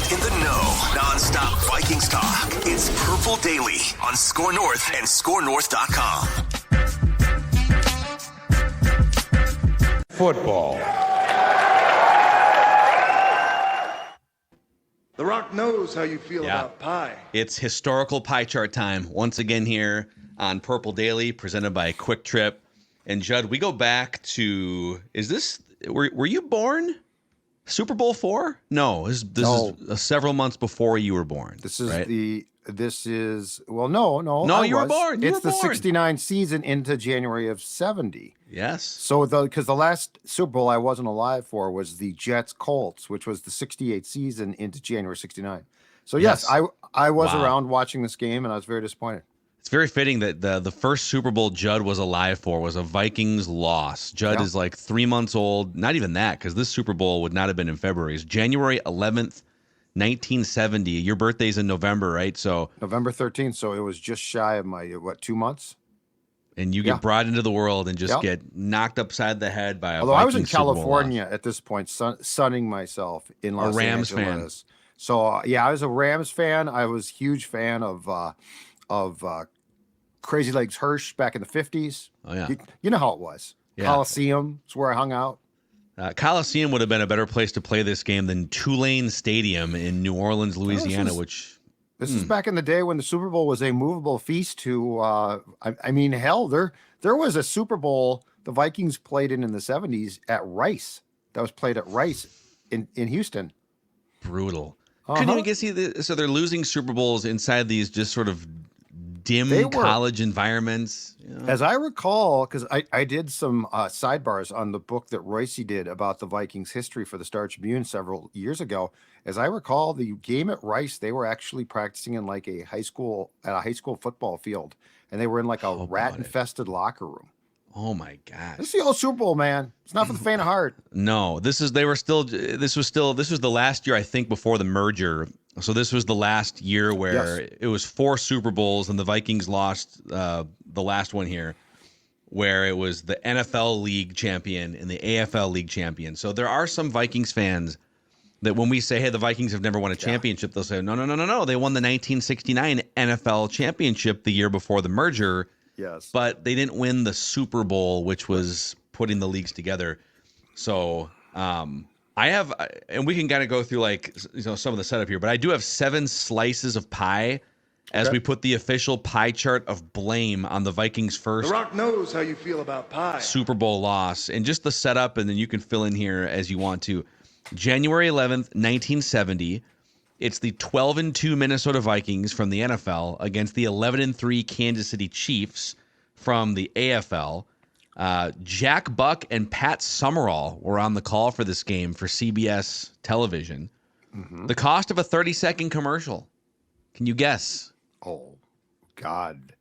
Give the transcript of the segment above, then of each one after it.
Get in the know. Non-stop Vikings talk. It's Purple Daily on Score North and ScoreNorth.com. Football. The Rock knows how you feel about pie. It's historical pie chart time once again here on Purple Daily, presented by Quick Trip. And Judd, we go back to, were you born Super Bowl IV? No, this is several months before you were born. This is right? No, you were born. It's the 69 season into January of 70. Yes. So because the last Super Bowl I wasn't alive for was the Jets Colts, which was the 68 season into January 69. So yes, I was around watching this game, and I was very disappointed. It's very fitting that the first Super Bowl Judd was alive for was a Vikings loss. Judd is like 3 months old. Not even that, because this Super Bowl would not have been in February. It's January 11th, 1970. Your birthday's in November, right? So November 13th, so it was just shy of my, 2 months? And you get brought into the world and just get knocked upside the head by a Although Vikings I was in Super Bowl California loss. At this point, sunning myself in Los Rams Angeles. Fan. So, I was a Rams fan. I was a huge fan of Crazy Legs Hirsch back in the 50s. Oh, yeah. You know how it was. Yeah. Coliseum is where I hung out. Coliseum would have been a better place to play this game than Tulane Stadium in New Orleans, Louisiana, This is back in the day when the Super Bowl was a movable feast to, hell, there was a Super Bowl the Vikings played in the 70s at Rice. That was played at Rice in Houston. Brutal. Couldn't even get so they're losing Super Bowls inside these just sort of dim college environments. You know? As I recall, because I did some sidebars on the book that Royce did about the Vikings history for the Star Tribune several years ago. As I recall, the game at Rice, they were actually practicing in like a high school football field, and they were in like a rat-infested locker room. Oh my gosh! This is the old Super Bowl, man. It's not for the faint of heart. No, this was the last year, I think, before the merger. So this was the last year where it was 4 Super Bowls, and the Vikings lost the last one here, where it was the NFL League champion and the AFL League champion. So there are some Vikings fans that when we say, hey, the Vikings have never won a championship, they'll say, no. They won the 1969 NFL championship the year before the merger. Yes. But they didn't win the Super Bowl, which was putting the leagues together. So I have, and we can kind of go through some of the setup here, but I do have 7 slices of pie as we put the official pie chart of blame on the Vikings' first. The Rock knows how you feel about pie. Super Bowl loss, and just the setup, and then you can fill in here as you want to. January 11th, 1970. It's the 12-2 Minnesota Vikings from the NFL against the 11-3 Kansas City Chiefs from the AFL. Jack Buck and Pat Summerall were on the call for this game for CBS television. Mm-hmm. The cost of a 30-second commercial. Can you guess? Oh, God.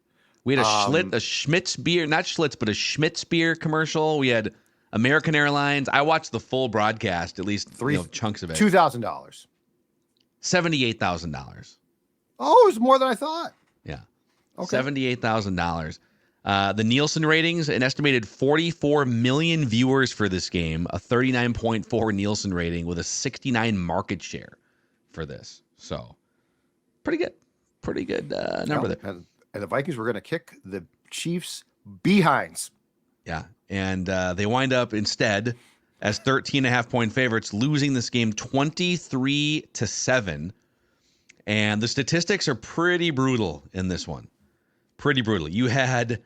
We had a Schmitz beer, not Schlitz, but a Schmitz beer commercial. We had American Airlines. I watched the full broadcast, at least chunks of it. $2,000. $78,000. Oh, it was more than I thought. Yeah. Okay. $78,000. The Nielsen ratings, an estimated 44 million viewers for this game, a 39.4 Nielsen rating with a 69 market share for this. So pretty good number there. And the Vikings were going to kick the Chiefs' behinds. Yeah. And they wind up instead as 13.5-point favorites, losing this game 23-7. And the statistics are pretty brutal in this one. Pretty brutal. You had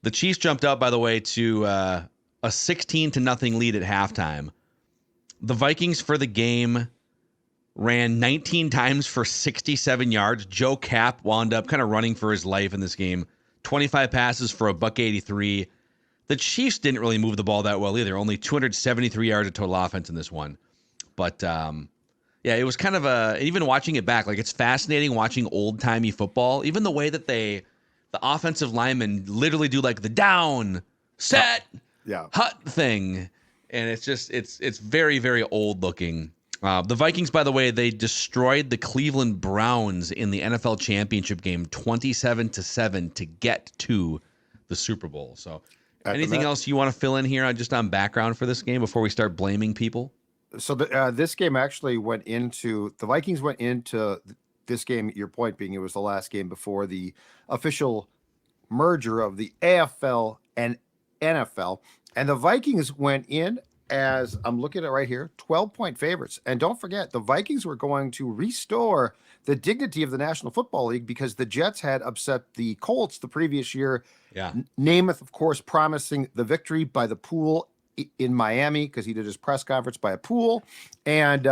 the Chiefs jumped up, by the way, to a 16-0 lead at halftime. The Vikings for the game ran 19 times for 67 yards. Joe Kapp wound up kind of running for his life in this game. 25 passes for $183. The Chiefs didn't really move the ball that well either. Only 273 yards of total offense in this one. But, it was kind of even watching it back, it's fascinating watching old-timey football. Even the way that the offensive linemen literally do the down, set, hut thing. And it's very, very old looking. The Vikings, by the way, they destroyed the Cleveland Browns in the NFL championship game 27-7 to get to the Super Bowl. So anything else you want to fill in here just on background for this game before we start blaming people? So this game actually went into the Vikings went into this game. Your point being, it was the last game before the official merger of the AFL and NFL, and the Vikings went in as I'm looking at right here, 12-point favorites. And don't forget, the Vikings were going to restore the dignity of the National Football League because the Jets had upset the Colts the previous year. Yeah. Namath, of course, promising the victory by the pool in Miami because he did his press conference by a pool. And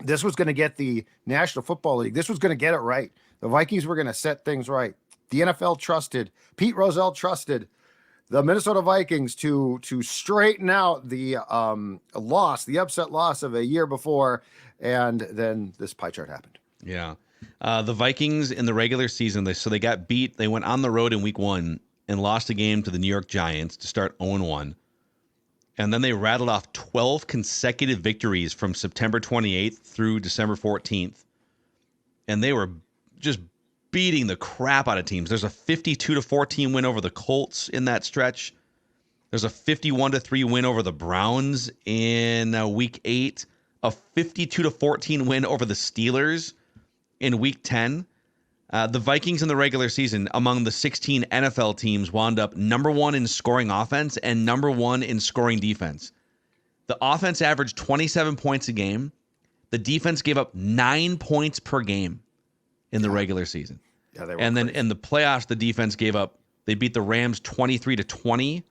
this was going to get the National Football League. This was going to get it right. The Vikings were going to set things right. The NFL trusted, Pete Rozelle trusted the Minnesota Vikings to straighten out the upset loss of a year before. And then this pie chart happened. Yeah. The Vikings in the regular season, they got beat. They went on the road in week 1 and lost a game to the New York Giants to start 0-1. And then they rattled off 12 consecutive victories from September 28th through December 14th. And they were just beating the crap out of teams. There's a 52-14 win over the Colts in that stretch. There's a 51-3 win over the Browns in week 8. A 52-14 win over the Steelers in week 10. The Vikings in the regular season, among the 16 NFL teams, wound up number 1 in scoring offense and number 1 in scoring defense. The offense averaged 27 points a game. The defense gave up 9 points per game in the regular season. Yeah, they were and then crazy. in the playoffs, the defense they beat the Rams 23-20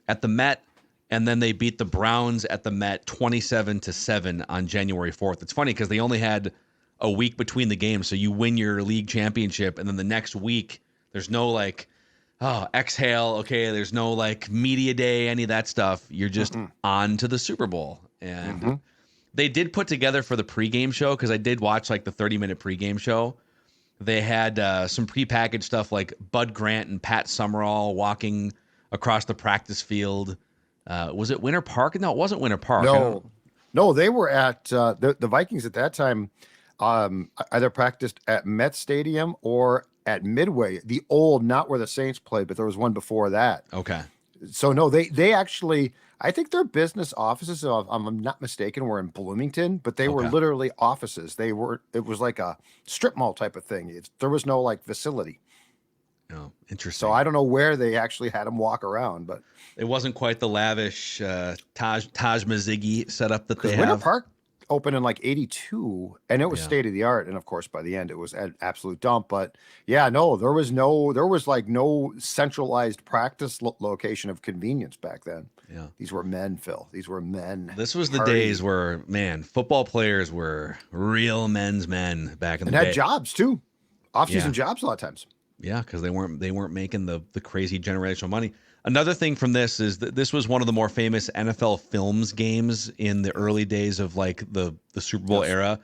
at the Met. And then they beat the Browns at the Met 27-7 on January 4th. It's funny because they only had a week between the games. So you win your league championship. And then the next week, there's no exhale. Okay. There's no media day, any of that stuff. You're just on to the Super Bowl. And they did put together for the pregame show, because I did watch the 30-minute pregame show. They had some prepackaged stuff like Bud Grant and Pat Summerall walking across the practice field. Was it Winter Park? No, it wasn't Winter Park. No, they were at the Vikings at that time. Either practiced at Met Stadium or at Midway, the old, not where the Saints played, but there was one before that. Okay. So no, they actually, I think their business offices, if I'm not mistaken, were in Bloomington, but they were literally offices. It was like a strip mall type of thing. There was no facility. Oh, interesting. So I don't know where they actually had them walk around, but it wasn't quite the lavish Taj Mazzigi setup that they have. Winter Park opened in 82, and it was state of the art. And of course, by the end, it was an absolute dump. But yeah, no, there was no centralized practice location of convenience back then. Yeah, these were men, Phil. These were men. This was the days where, man, football players were real men's men back in the day. And had jobs too, off-season jobs a lot of times. Yeah, because they weren't making the crazy generational money. Another thing from this is that this was one of the more famous NFL Films games in the early days of the Super Bowl era.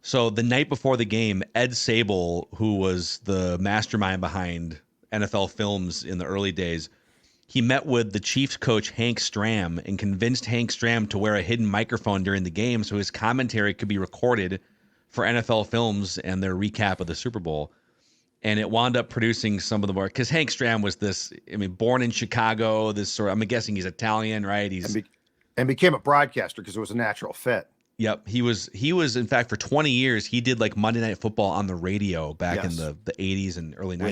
So the night before the game, Ed Sable, who was the mastermind behind NFL Films in the early days, he met with the Chiefs coach Hank Stram and convinced Hank Stram to wear a hidden microphone during the game so his commentary could be recorded for NFL Films and their recap of the Super Bowl. And it wound up producing some of the more, because Hank Stram was born in Chicago, I'm guessing he's Italian, right? And became a broadcaster because it was a natural fit. Yep. He was, in fact, for 20 years, he did Monday Night Football on the radio back in the 80s and early 90s.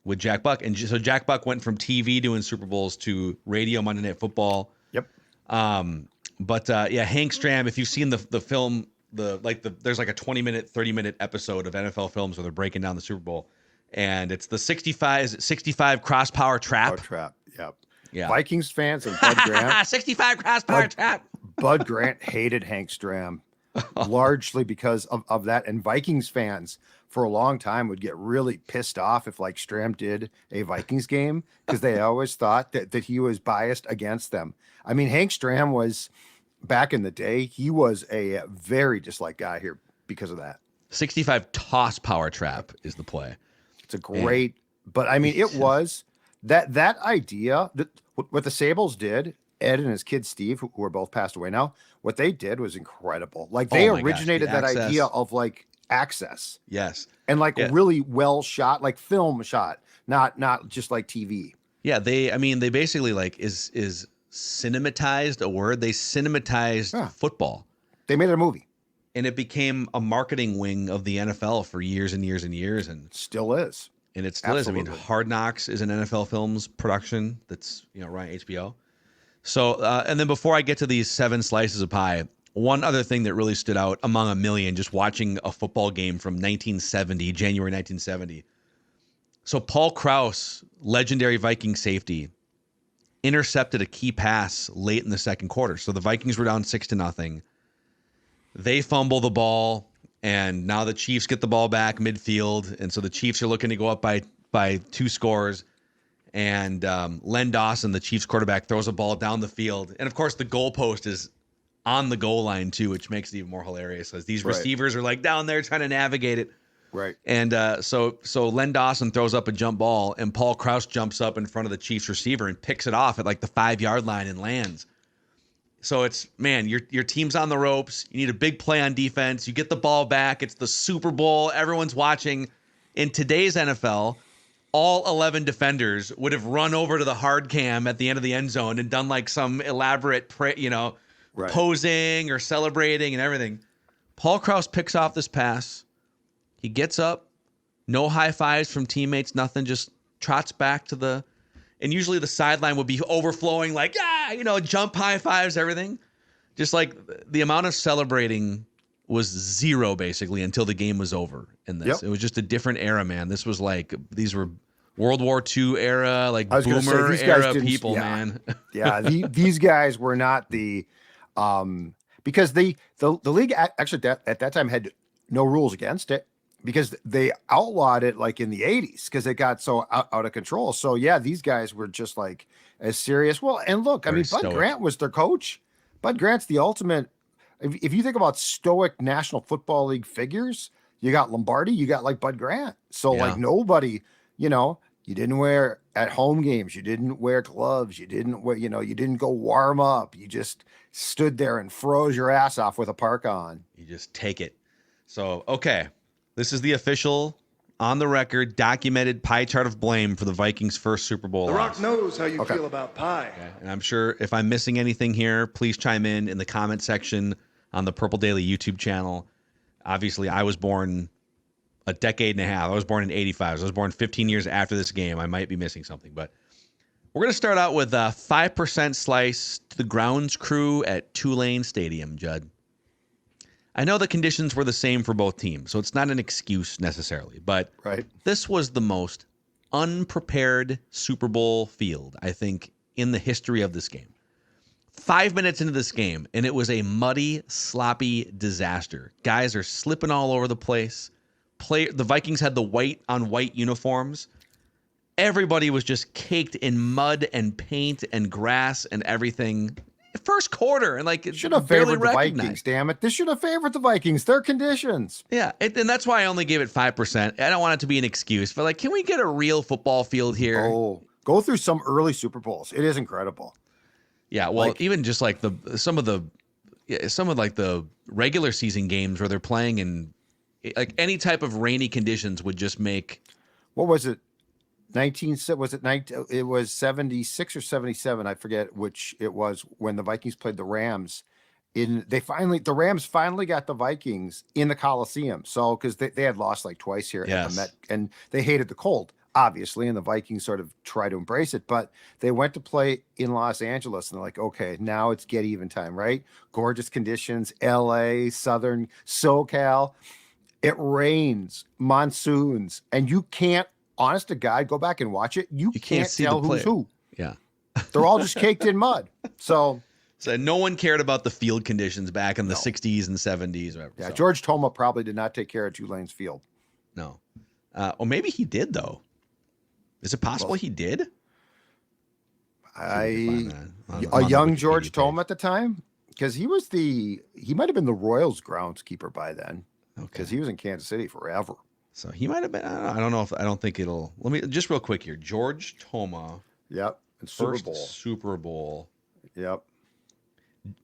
With Jack Buck. And so Jack Buck went from TV doing Super Bowls to radio Monday Night Football. Yep. But Hank Stram, if you've seen the film, there's a 20-minute, 30-minute episode of NFL Films where they're breaking down the Super Bowl, and it's the 65 cross power trap. Yep. Yeah. Vikings fans and Bud Grant. 65 cross power trap. Bud Grant hated Hank Stram largely because of that, and Vikings fans for a long time would get really pissed off if Stram did a Vikings game because they always thought that he was biased against them. I mean, Hank Stram was, back in the day, he was a very disliked guy here because of that. 65 toss power trap is the play. It's a great, but I mean, it was that idea that what the Sables did, Ed and his kid Steve, who are both passed away now, what they did was incredible. They originated that idea of access. Yes. And really well shot, film shot, not just TV. Yeah, they basically is cinematized a word. They cinematized football. They made it a movie. And it became a marketing wing of the NFL for years and years and years. And still is. And it still Absolutely. is. I mean, Hard Knocks is an NFL Films production that's, right, HBO. So, and then before I get to these 7 slices of pie, one other thing that really stood out among a million, just watching a football game from 1970, January 1970. So Paul Krause, legendary Viking safety, intercepted a key pass late in the second quarter. So the Vikings were down 6-0. They fumble the ball, and now the Chiefs get the ball back midfield. And so the Chiefs are looking to go up by 2 scores. And Len Dawson, the Chiefs quarterback, throws a ball down the field. And, of course, the goalpost is on the goal line, too, which makes it even more hilarious. As these receivers are, down there trying to navigate it. Right. And so Len Dawson throws up a jump ball, and Paul Krause jumps up in front of the Chiefs receiver and picks it off at, the 5-yard line and lands. So it's, man, your team's on the ropes. You need a big play on defense. You get the ball back. It's the Super Bowl. Everyone's watching. In today's NFL, all 11 defenders would have run over to the hard cam at the end of the end zone and done some elaborate, posing or celebrating and everything. Paul Krause picks off this pass. He gets up, no high fives from teammates, nothing, just trots back to and usually the sideline would be overflowing, jump high fives, everything. Just the amount of celebrating was zero basically until the game was over in this. Yep. It was just a different era, man. This was these were World War II era, boomer era people, man. Yeah, these guys were not the because the league actually at that time had no rules against it because they outlawed it in the 80s because it got so out of control. So yeah, these guys were just as serious. Well, and look, Bud Grant was their coach. Bud Grant's the ultimate. If you think about stoic National Football League figures, you got Lombardi, you got Bud Grant. So nobody, you didn't wear at home games, you didn't wear gloves, you didn't wear, you didn't go warm up. You just stood there and froze your ass off with a parka on. You just take it. So, okay. This is the official, on the record, documented pie chart of blame for the Vikings' first Super Bowl The loss. Rock knows how you feel about pie. Okay. And I'm sure if I'm missing anything here, please chime in the comment section on the Purple Daily YouTube channel. Obviously, I was born a decade and a half. I was born in 85. I was born 15 years after this game. I might be missing something. But we're going to start out with a 5% slice to the grounds crew at Tulane Stadium, Judd. I know the conditions were the same for both teams, so it's not an excuse necessarily. But this was the most unprepared Super Bowl field, I think, in the history of this game. 5 minutes into this game, and it was a muddy, sloppy disaster. Guys are slipping all over the place. The Vikings had the white-on-white uniforms. Everybody was just caked in mud and paint and grass and everything. First quarter, and it should have favored the Vikings. Damn it! This should have favored the Vikings. Their conditions. Yeah, and that's why I only gave it 5%. I don't want it to be an excuse, but can we get a real football field here? Oh, go through some early Super Bowls. It is incredible. Yeah, well, even just some of the regular season games where they're playing in any type of rainy conditions would just make. What was it? It was 76 or 77. I forget which it was when the Vikings played the Rams. The Rams finally got the Vikings in the Coliseum. So, because they had lost twice here at the Met, and they hated the cold, obviously, and the Vikings sort of try to embrace it. But they went to play in Los Angeles, and they're like, okay, now it's get even time, right? Gorgeous conditions, LA, Southern SoCal. It rains, monsoons, and you can't. Honest to God, go back and watch it. You can't tell who's who. Yeah. They're all just caked in mud. So no one cared about the field conditions back in the 60s and 70s. Whatever. Yeah, George Toma probably did not take care of Tulane's field. No. Or maybe he did, though. Is it possible he did? A young George Toma at the time? Because he might have been the Royals groundskeeper by then. Because he was in Kansas City forever. So he might have been. I don't think it'll. Let me just real quick here. George Toma. Yep. Super Bowl. Yep.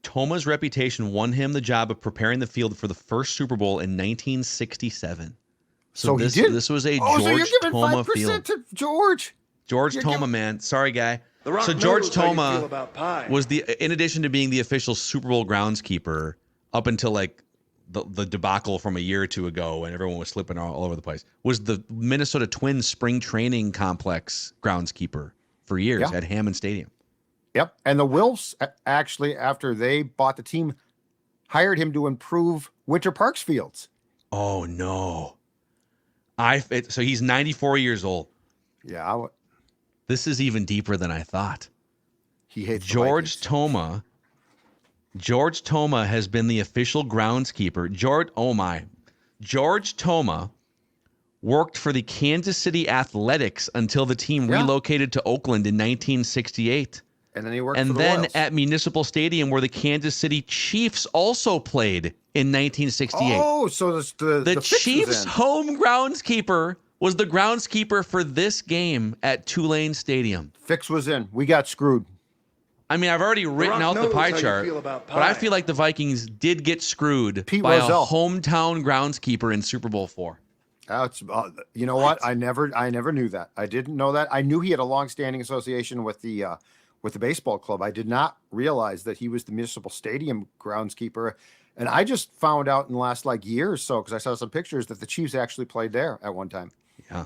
Toma's reputation won him the job of preparing the field for the first Super Bowl in 1967. So this was a George so you're giving Toma 5% field. to George. Toma, man. Sorry, guy. The Rock So George knows how you Toma feel about pie. was in addition to being the official Super Bowl groundskeeper up until like the debacle from a year or two ago when everyone was slipping all over the place, was the Minnesota Twins spring training complex groundskeeper for years at Hammond Stadium. Yep. And the Wilfs actually, after they bought the team, hired him to improve Winter Park's fields. Oh no. So he's 94 years old. Yeah. This is even deeper than I thought. He hates George Toma. George Toma has been the official groundskeeper. George Toma worked for the Kansas City Athletics until the team relocated to Oakland in 1968. And then he worked for the then Royals. at Municipal Stadium, where the Kansas City Chiefs also played in 1968. Oh, so the Chiefs' home groundskeeper was the groundskeeper for this game at Tulane Stadium. Fix was in. We got screwed. I mean, I've already written out the pie chart, but I feel like the Vikings did get screwed by a hometown groundskeeper in Super Bowl IV. You know what? I never knew that. I didn't know that. I knew he had a long-standing association with the baseball club. I did not realize that he was the Municipal Stadium groundskeeper. And I just found out in the last year or so, because I saw some pictures, that the Chiefs actually played there at one time. Yeah.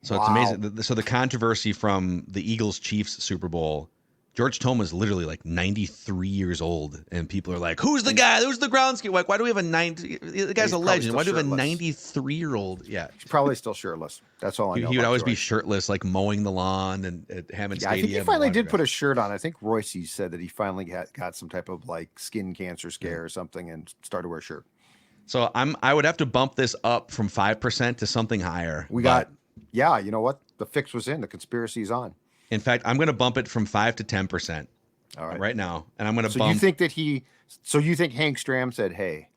So It's amazing. So the controversy from the Eagles-Chiefs Super Bowl, George Toma is literally 93 years old, and people are like, "Who's the guy? Who's the groundskeeper? Like, why do we have a 90? The guy's a legend. Why do we have a 93-year-old?" Yeah, he's probably still shirtless. That's all I know. He would always be shirtless, mowing the lawn and at Hammond Stadium. I think he finally did put a shirt on. I think Royce said that he finally got some type of skin cancer scare or something and started to wear a shirt. So I would have to bump this up from 5% to something higher. You know what? The fix was in. The conspiracy's on. In fact, I'm going to bump it from 5 to 10%. All right. Right now, and I'm going to bump. So you think that you think Hank Stram said, "Hey,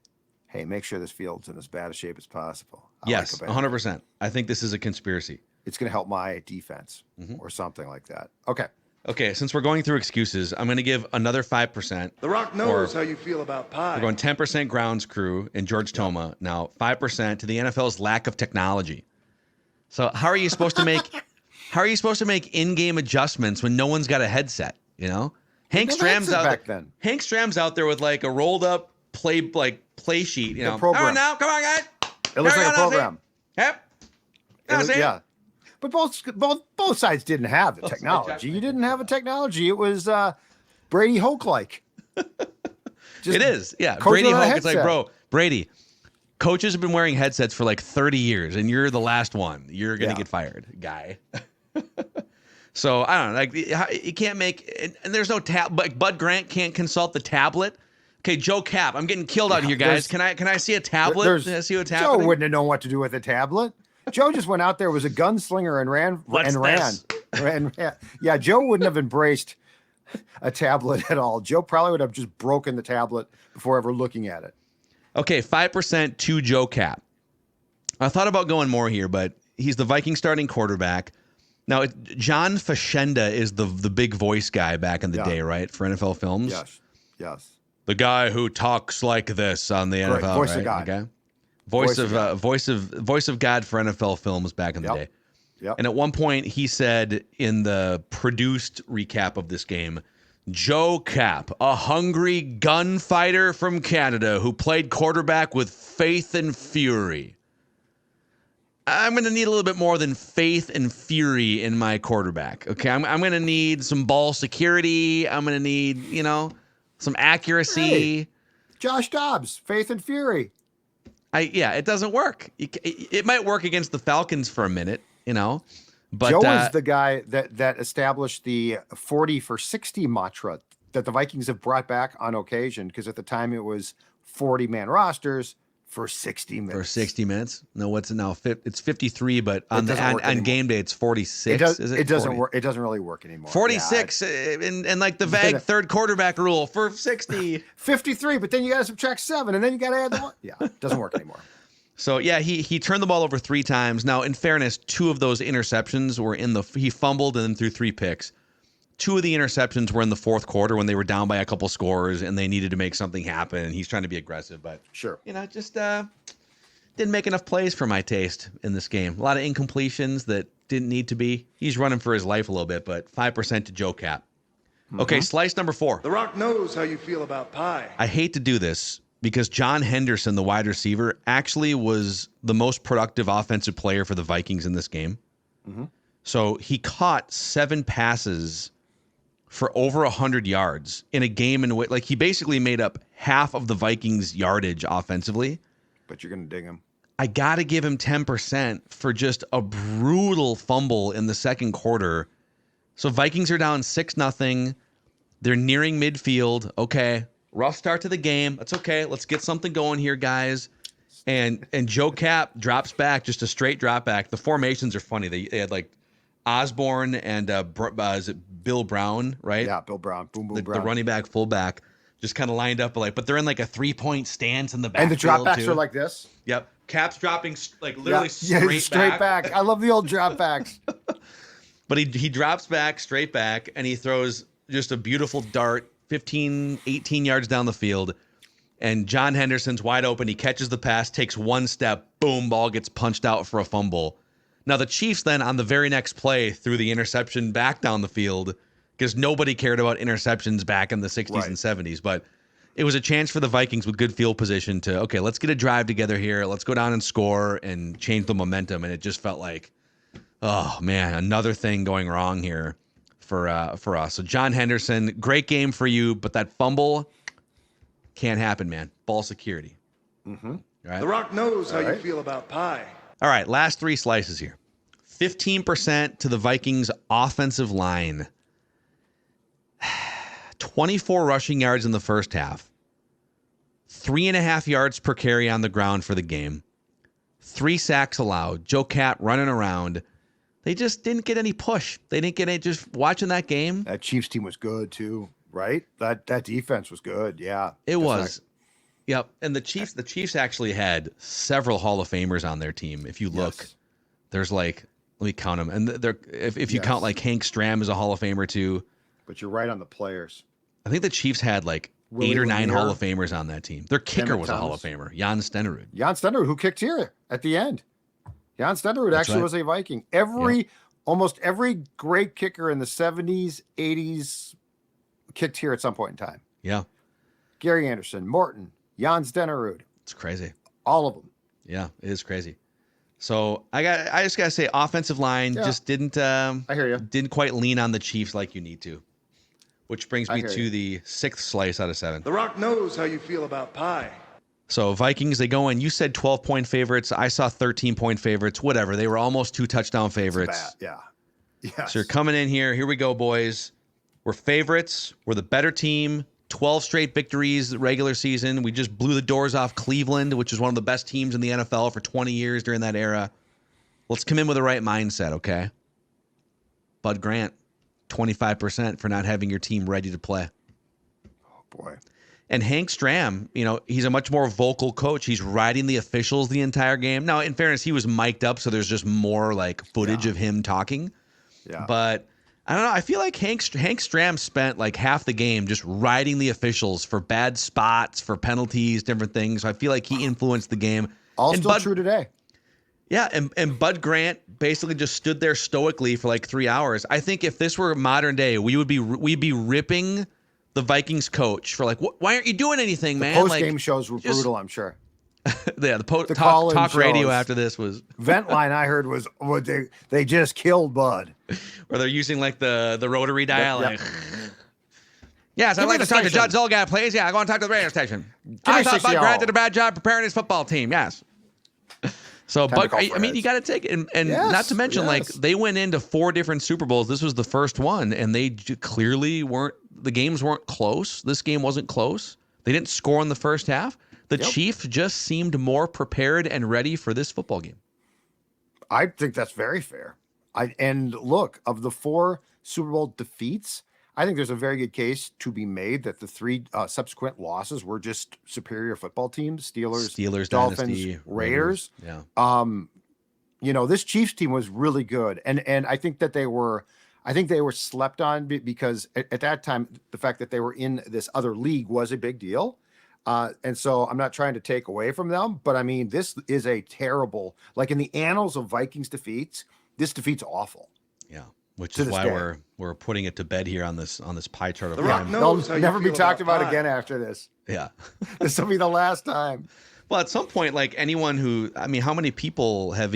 make sure this field's in as bad a shape as possible." Yes, 100%. I think this is a conspiracy. It's going to help my defense or something like that. Okay. Since we're going through excuses, I'm going to give another 5%. The Rock knows how you feel about pie. We're going 10% grounds crew and George Toma. Now 5% to the NFL's lack of technology. So how are you supposed to make in-game adjustments when no one's got a headset? You know, Hank Stram's out there with a rolled up play sheet. You know, program. All right, now come on, guys. It looks like a program. Yep. But both sides didn't have the technology. You didn't have a technology. It was Brady Hoke-like. It is, yeah. Brady Hoke. It's like, bro, Brady. Coaches have been wearing headsets for 30 years, and you're the last one. You're gonna get fired, guy. So I don't know. You can't make, and there's no tab. But Bud Grant can't consult the tablet. Okay, Joe Cap, I'm getting killed out here, guys. Can I see a tablet? Can I see what's happening? Joe wouldn't have known what to do with a tablet. Joe just went out there, was a gunslinger, and ran. Yeah, Joe wouldn't have embraced a tablet at all. Joe probably would have just broken the tablet before ever looking at it. Okay, 5% to Joe Cap. I thought about going more here, but he's the Viking starting quarterback. Now, John Facenda is the big voice guy back in the day, right, for NFL Films? Yes. The guy who talks like this on the NFL, voice right? of God. Okay. Voice of God for NFL Films back in the day. Yep. And at one point, he said in the produced recap of this game, Joe Cap, a hungry gunfighter from Canada who played quarterback with faith and fury. I'm going to need a little bit more than faith and fury in my quarterback. Okay, I'm going to need some ball security. I'm going to need, some accuracy. Hey, Josh Dobbs, faith and fury. It doesn't work. It might work against the Falcons for a minute, But Joe is the guy that established the 40 for 60 mantra that the Vikings have brought back on occasion, because at the time it was 40-man rosters for 60 minutes. For 60 minutes? No, what's it now? It's 53, but on game day it's 46. It doesn't work. It doesn't really work anymore. 46 and the vague third quarterback rule for 60. 53, but then you got to subtract 7, and then you got to add the 1. Yeah, it doesn't work anymore. So, he turned the ball over 3 times. Now, in fairness, 2 of those interceptions were he fumbled and then threw 3 picks. 2 of the interceptions were in the fourth quarter when they were down by a couple scores and they needed to make something happen. He's trying to be aggressive, but sure, just didn't make enough plays for my taste in this game. A lot of incompletions that didn't need to be. He's running for his life a little bit, but 5% to Joe Cap. Okay, slice number 4. The Rock knows how you feel about pie. I hate to do this because John Henderson, the wide receiver, actually was the most productive offensive player for the Vikings in this game. So he caught 7 passes for over 100 yards in a game in which, like, he basically made up half of the Vikings' yardage offensively. But you're going to ding him. I got to give him 10% for just a brutal fumble in the second quarter. So Vikings are down 6-0. They're nearing midfield. Okay, rough start to the game. That's okay. Let's get something going here, guys. And Joe Cap drops back, just a straight drop back. The formations are funny. They had like Osborne and is it Bill Brown, right? Yeah, Bill Brown. Boom, boom, The Brown. running back, fullback, just kind of lined up but they're in like a 3-point stance in the back. And the dropbacks are like this. Yep. Cap's dropping like literally straight back. I love the old dropbacks. But he drops back, straight back, and he throws just a beautiful dart 15, 18 yards down the field. And John Henderson's wide open. He catches the pass, takes one step, boom, ball gets punched out for a fumble. Now the Chiefs then on the very next play threw the interception back down the field because nobody cared about interceptions back in the 60s and 70s. But it was a chance for the Vikings with good field position to, okay, let's get a drive together here. Let's go down and score and change the momentum. And it just felt like, oh, man, another thing going wrong here for us. So John Henderson, great game for you, but that fumble can't happen, man. Ball security. Mm-hmm. Right? The Rock knows how you feel about pie. All right, last 3 slices here. 15% to the Vikings offensive line. 24 rushing yards in the first half. 3.5 yards per carry on the ground for the game. 3 sacks allowed. Joe Cap running around. They just didn't get any push. They didn't get any, just watching that game. That Chiefs team was good too, right? That defense was good. Yeah. It was. Yep. And the Chiefs actually had several Hall of Famers on their team. If you look, there's like, let me count them. And if you count like Hank Stram as a Hall of Famer too. But you're right on the players. I think the Chiefs had like Willie 8 or 9 Lanier. Hall of Famers on that team. Their kicker was a Hall of Thomas. Famer, Jan Stenerud. Jan Stenerud, who kicked here at the end. Jan Stenerud That's actually right. was a Viking. Almost every great kicker in the 70s, 80s kicked here at some point in time. Yeah. Gary Anderson, Morton, Jan Stenerud, It's crazy. all of them. Yeah, it is crazy. So I just gotta say, offensive line just didn't I hear you. didn't quite lean on the Chiefs like you need to. Which brings me hear to you. the 6th slice out of 7. The Rock knows how you feel about pie. So Vikings, they go in. You said 12-point favorites. I saw 13-point favorites. Whatever. They were almost 2 touchdown favorites. Bad. Yeah. Yes. So you're coming in here. Here we go, boys. We're favorites. We're the better team. 12 straight victories regular season. We just blew the doors off Cleveland, which is one of the best teams in the NFL for 20 years during that era. Let's come in with the right mindset, okay? Bud Grant, 25% for not having your team ready to play. Oh, boy. And Hank Stram, he's a much more vocal coach. He's riding the officials the entire game. Now, in fairness, he was mic'd up, so there's just more like footage of him talking. Yeah. But I don't know. I feel like Hank Stram spent like half the game just riding the officials for bad spots, for penalties, different things. So I feel like he influenced the game. All And still Bud- true today. Yeah, and Bud Grant basically just stood there stoically for like 3 hours. I think if this were modern day, we'd be ripping the Vikings coach for like, why aren't you doing anything, man? Post-game shows were brutal, I'm sure. Yeah, the The talk call-in radio shows. after this was Vent line I heard was they just killed Bud. where they're using like the rotary dial. Yep. Like, yes, I'd Give like me to the talk to station. Judd Zolgad, please. Yeah, I want to talk to the radio station. me I thought Bud 60 Grant did a bad job preparing his football team. Yes. So, Time to Bud, call for I mean, you heads. got to take it. And Yes, not to mention, like, yes. they went into 4 different Super Bowls. This was the first one, and they clearly weren't, the games weren't close. This game wasn't close. They didn't score in the first half. The Chiefs just seemed more prepared and ready for this football game. I think that's very fair. And look, of the 4 Super Bowl defeats, I think there's a very good case to be made that the 3 subsequent losses were just superior football teams: Steelers, Dolphins, Dynasty, Raiders. Yeah. This Chiefs team was really good, and I think that they were slept on because at that time the fact that they were in this other league was a big deal. And so I'm not trying to take away from them, but I mean, this is a terrible, like in the annals of Vikings defeats, this defeat's awful. Yeah, which To is this why day. we're putting it to bed here on this pie chart of The Rock time. knows how They'll you never be feel talked about pie. again after this. Yeah. This will be the last time. Well, at some point, like anyone who, I mean, how many people have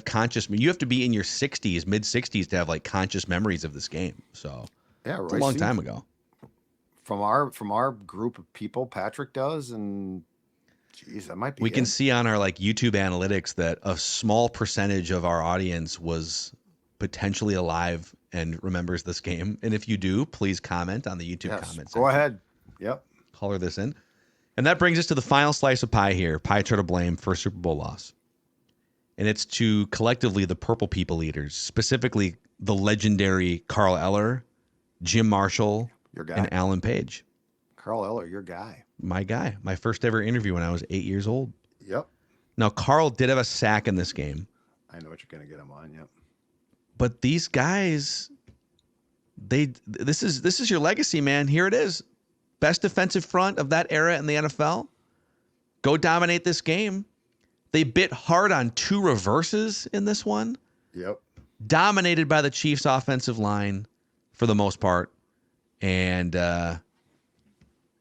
conscious? I mean, you have to be in your 60s, mid 60s, to have like conscious memories of this game. So Yeah, it's a long time ago. From our group of people, Patrick does, and geez, that might be. We can see on our like YouTube analytics that a small percentage of our audience was potentially alive and remembers this game. And if you do, please comment on the YouTube comments. Go ahead. Yep. Color this in. And that brings us to the final slice of pie here. Pie chart of blame for a Super Bowl loss. And it's to collectively the Purple People Eaters, specifically the legendary Carl Eller, Jim Marshall, Your guy. and Alan Page. Carl Eller, your guy. My guy. My first ever interview when I was 8 years old. Yep. Now, Carl did have a sack in this game. I know what you're going to get him on. Yep. But these guys, this is your legacy, man. Here it is. Best defensive front of that era in the NFL. Go dominate this game. They bit hard on 2 reverses in this one. Yep. Dominated by the Chiefs' offensive line for the most part. And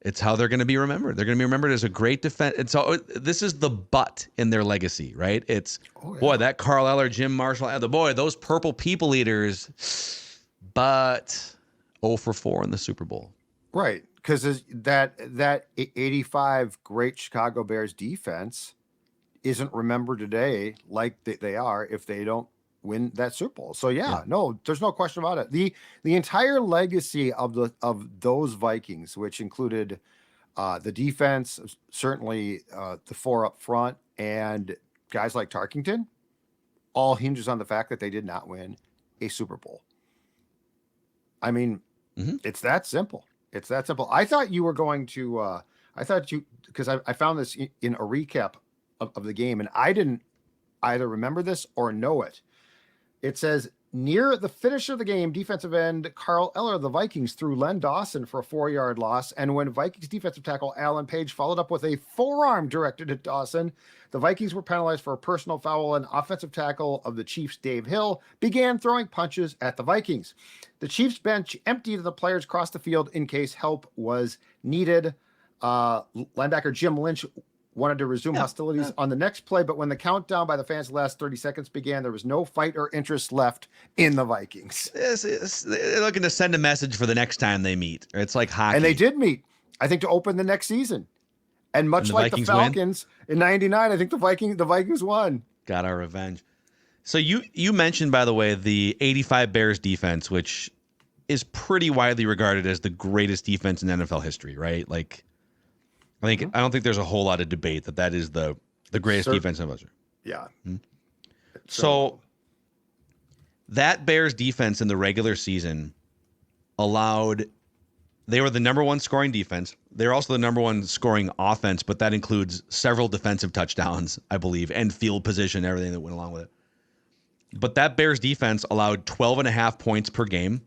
it's how they're going to be remembered. They're going to be remembered as a great defense. And so this is the butt in their legacy, right? It's, boy, that Carl Eller, Jim Marshall, those Purple People Eaters, but 0 for 4 in the Super Bowl. Right. Because that 85 great Chicago Bears defense isn't remembered today like they are if they don't win that Super Bowl. So no, there's no question about it. The entire legacy of those Vikings, which included the defense, certainly the 4 up front, and guys like Tarkington, all hinges on the fact that they did not win a Super Bowl. I mean, It's that simple. It's that simple. I thought you were going to, because I found this in a recap of the game, and I didn't either remember this or know it. It says, near the finish of the game, defensive end Carl Eller of the Vikings threw Len Dawson for a 4-yard loss, and when Vikings defensive tackle Alan Page followed up with a forearm directed at Dawson, the Vikings were penalized for a personal foul, and offensive tackle of the Chiefs, Dave Hill, began throwing punches at the Vikings. The Chiefs bench emptied, the players crossed the field in case help was needed. Linebacker Jim Lynch wanted to resume hostilities on the next play, but when the countdown by the fans' last 30 seconds began, there was no fight or interest left in the Vikings. They're looking to send a message for the next time they meet. It's like hockey. And they did meet, I think, to open the next season. And much like the Falcons in 99, I think the Vikings won. Got our revenge. So you mentioned, by the way, the 85 Bears defense, which is pretty widely regarded as the greatest defense in NFL history, right? Like, I don't think there's a whole lot of debate that is the greatest defense in history. Yeah. So that Bears defense in the regular season they were the number 1 scoring defense. They're also the number 1 scoring offense, but that includes several defensive touchdowns, I believe, and field position, everything that went along with it. But that Bears defense allowed 12.5 points per game.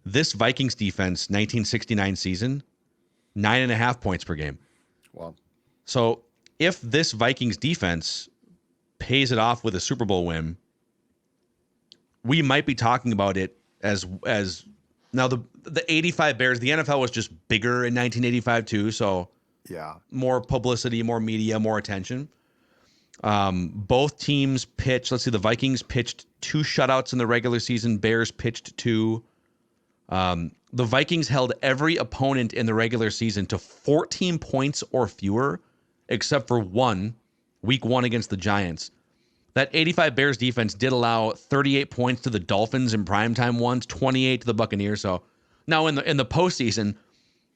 This Vikings defense, 1969 season, 9.5 points per game. Wow. So if this Vikings defense pays it off with a Super Bowl win, we might be talking about it as now the 85 Bears. The NFL was just bigger in 1985 too, so more publicity, more media, more attention. Both teams pitched. Let's see, the Vikings pitched 2 shutouts in the regular season. Bears pitched 2. The Vikings held every opponent in the regular season to 14 points or fewer, except for week 1 against the Giants. That 85 Bears defense did allow 38 points to the Dolphins in primetime ones, 28 to the Buccaneers. So now in the postseason,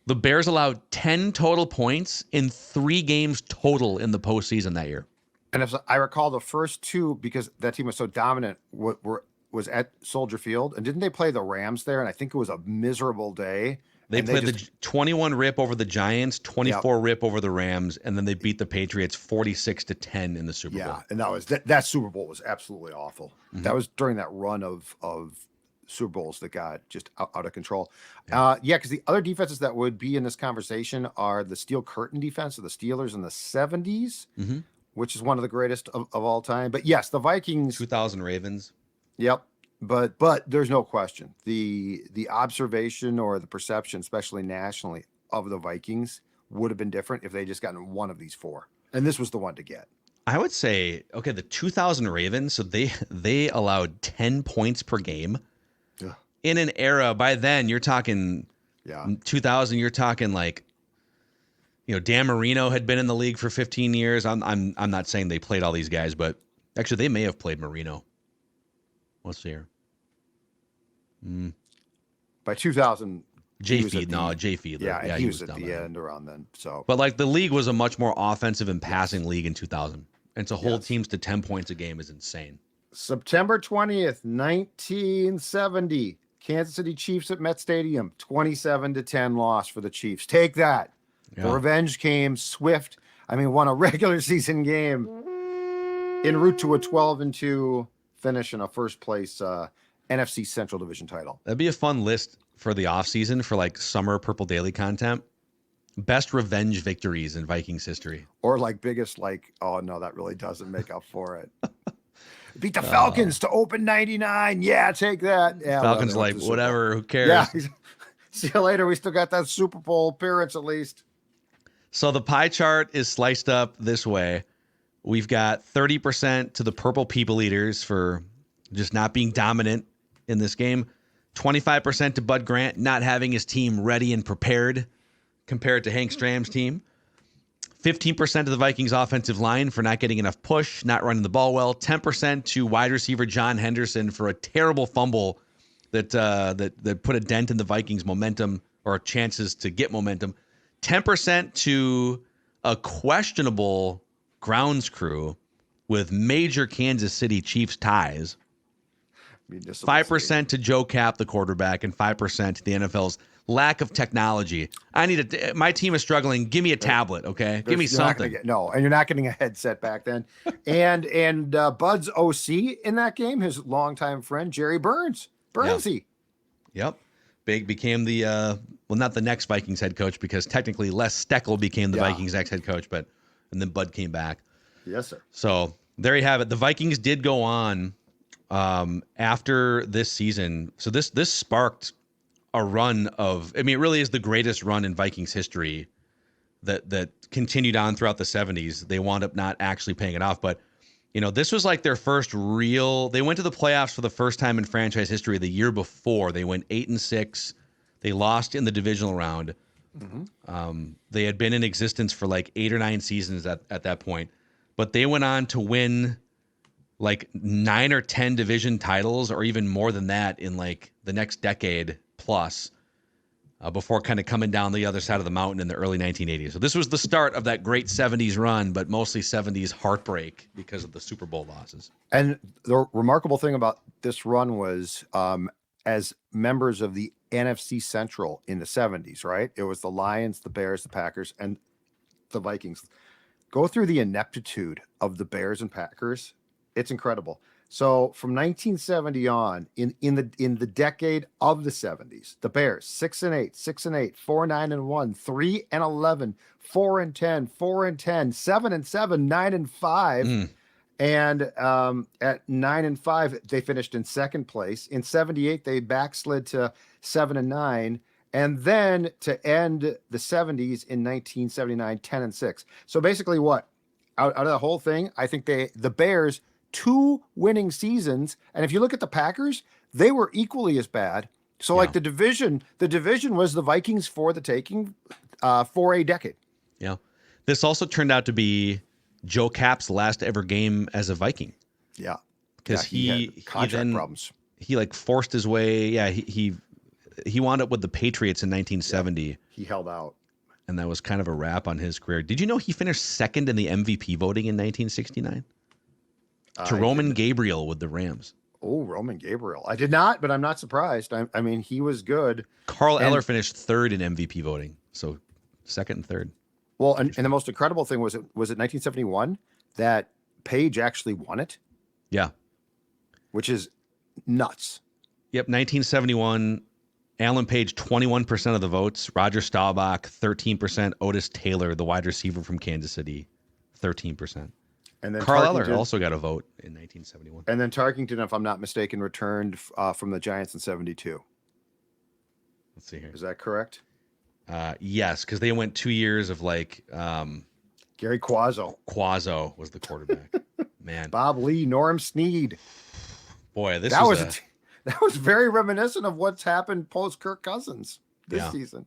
the Bears allowed 10 total points in 3 games total in the postseason that year. And if I recall, the first 2, because that team was so dominant, was at Soldier Field, and didn't they play the Rams there? And I think it was a miserable day. They played the 21 rip over the Giants, 24 rip over the Rams, and then they beat the Patriots 46-10 in the Super Bowl. Yeah, and that Super Bowl was absolutely awful. Mm-hmm. That was during that run of Super Bowls that got just out of control. Because the other defenses that would be in this conversation are the Steel Curtain defense of the Steelers in the 70s, which is one of the greatest of all time. But yes, the Vikings. 2000 Ravens. Yep. But there's no question. The observation or the perception, especially nationally, of the Vikings would have been different if they just gotten one of these four. And this was the one to get. I would say, okay, the 2000 Ravens, so they allowed 10 points per game. Ugh. In an era, by then you're talking 2000, you're talking like, Dan Marino had been in the league for 15 years. I'm not saying they played all these guys, but actually they may have played Marino. Let's see here. By 2000, Jay Fiedler. Yeah, he was at the end around then. So, but like the league was a much more offensive and passing league in 2000, and to hold teams to 10 points a game is insane. September 20th, 1970, Kansas City Chiefs at Met Stadium, 27-10 loss for the Chiefs. Take that. Yeah. The revenge came swift. Won a regular season game en route to a 12-2 finish in a first place NFC Central Division title. That'd be a fun list for the offseason for like summer Purple Daily content. Best revenge victories in Vikings history. Or like biggest, oh no, that really doesn't make up for it. Beat the Falcons to open 99. Yeah, take that. Yeah, Falcons whatever, who cares? Yeah. See you later. We still got that Super Bowl appearance at least. So the pie chart is sliced up this way. We've got 30% to the Purple People Eaters for just not being dominant in this game. 25% to Bud Grant not having his team ready and prepared compared to Hank Stram's team. 15% to the Vikings offensive line for not getting enough push, not running the ball well. 10% to wide receiver John Henderson for a terrible fumble that put a dent in the Vikings' momentum or chances to get momentum. 10% to a questionable grounds crew with major Kansas City Chiefs ties. 5% to Joe Cap, the quarterback, and 5% to the NFL's lack of technology. My team is struggling. Give me a tablet, okay? Give me something. And you're not getting a headset back then. and Bud's OC in that game, his longtime friend Jerry Burns. Burnsy. Yep. Big became the not the next Vikings head coach, because technically Les Steckel became the Vikings next head coach, and then Bud came back. Yes, sir. So there you have it. The Vikings did go on after this season. So this sparked a run of, it really is the greatest run in Vikings history that continued on throughout the 70s. They wound up not actually paying it off, but this was like their first they went to the playoffs for the first time in franchise history the year before. They went 8-6. They lost in the divisional round. Mm-hmm. They had been in existence for like 8 or 9 seasons at that point, but they went on to win like 9 or 10 division titles, or even more than that, in like the next decade plus, before kind of coming down the other side of the mountain in the early 1980s. So this was the start of that great 70s run, but mostly 70s heartbreak because of the Super Bowl losses. And the remarkable thing about this run was, as members of the NFC Central in the 70s, right? It was the Lions, the Bears, the Packers, and the Vikings. Go through the ineptitude of the Bears and Packers. It's incredible. So from 1970 on, in the decade of the 70s, the Bears 6-8, 6-8, 4-9-1, 3-11, 4-10, 4-10, 7-7, 9-5. And at 9-5, they finished in second place. In 78, they backslid to 7-9. And then to end the 70s in 1979, 10-6. So basically what? Out of the whole thing, I think the Bears, 2 winning seasons. And if you look at the Packers, they were equally as bad. So like the division was the Vikings for the taking for a decade. Yeah. This also turned out to be Joe Cap's last ever game as a Viking. Yeah. Because he had contract problems. He like forced his way. Yeah. He wound up with the Patriots in 1970. Yeah, he held out. And that was kind of a wrap on his career. Did you know he finished second in the MVP voting in 1969? To Roman Gabriel with the Rams. Oh, Roman Gabriel. I did not, but I'm not surprised. I mean, he was good. Carl Eller finished third in MVP voting. So second and third. Well, and the most incredible thing was it 1971 that Page actually won it? Yeah. Which is nuts. Yep, 1971, Alan Page, 21% of the votes. Roger Staubach, 13%. Otis Taylor, the wide receiver from Kansas City, 13%. And then Carl Eller Tarkington- also got a vote in 1971. And then Tarkington, if I'm not mistaken, returned from the Giants in 72. Let's see here. Is that correct? Yes, because they went 2 years of like Gary Quazzo, Quazzo was the quarterback. Man, Bob Lee, Norm Snead. boy, this That was was that was very reminiscent of what's happened post Kirk Cousins this season.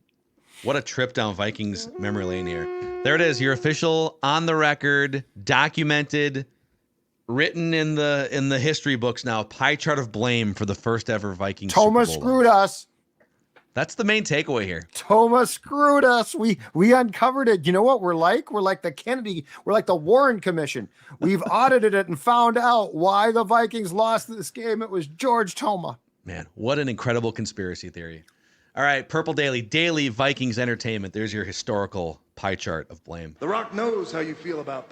what a trip down Vikings memory lane here. There it is, your official, on the record, documented, written in the history books now, pie chart of blame for the first ever Vikings Thomas Super Bowl screwed us. That's the main takeaway here. Thomas screwed us. We uncovered it. You know what we're like? We're like the Kennedy. We're like the Warren Commission. We've audited it and found out why the Vikings lost this game. It was George Toma. Man, what an incredible conspiracy theory. All right, Purple Daily Vikings Entertainment. There's your historical pie chart of blame. The Rock knows how you feel about